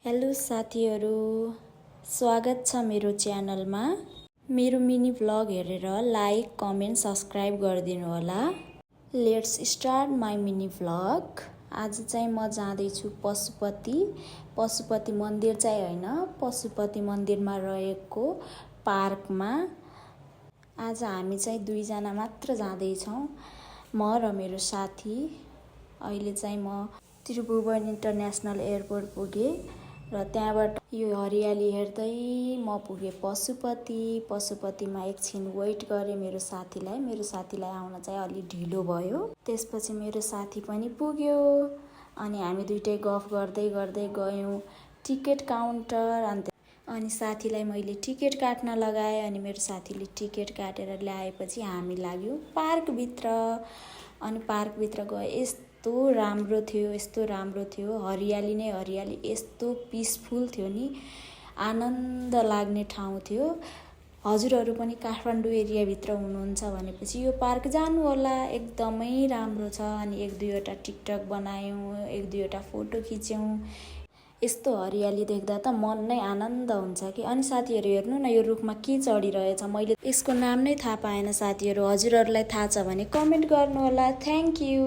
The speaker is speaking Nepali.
हेलो साथीहरू, स्वागत छ मेरो च्यानलमा। मेरो मिनी भ्लग हेरेर लाइक, कमेन्ट, सब्सक्राइब गरिदिनु होला। Let's start my mini vlog. आज चाहिँ म जाँदैछु पशुपति मन्दिर चाहिँ होइन, पशुपति मन्दिरमा रहेको पार्कमा। आज हामी चाहिँ 2 जना मात्र जाँदैछौँ, म र मेरो साथी। अहिले चाहिँ म त्रिभुवन इन्टरनेसनल एयरपोर्ट पुगेँ र त्यहाँबाट यो हरियाली हेर्दै म पुगेँ पशुपतिमा एकछिन वेट गरेँ मेरो साथीलाई आउन चाहिँ अलि ढिलो भयो। त्यसपछि मेरो साथी पनि पुग्यो अनि हामी दुइटै गफ गर्दै गयौँ टिकट काउन्टर। अनि साथीलाई मैले टिकट काट्न लगाएँ अनि मेरो साथीले टिकट काटेर ल्याएपछि हामी लाग्यौँ पार्कभित्र। अनि पार्कभित्र गए यस्तो राम्रो थियो, हरियाली नै हरियाली, यस्तो पिसफुल थियो नि, आनन्द लाग्ने ठाउँ थियो। हजुरहरू पनि काठमाडौँ एरियाभित्र हुनुहुन्छ भनेपछि यो पार्क जानु होला, एकदमै राम्रो छ। अनि 1-2वटा टिकटक बनायौँ, 1-2वटा फोटो खिच्यौँ। यस्तो हरियाली देख्दा त मन नै आनन्द हुन्छ कि। अनि साथीहरू हेर्नु न, यो रुखमा के चढिरहेछ, मैले यसको नाम नै थाहा पाएन। साथीहरू हजुरहरूलाई थाहा छ भने कमेन्ट गर्नु होला। Thank you.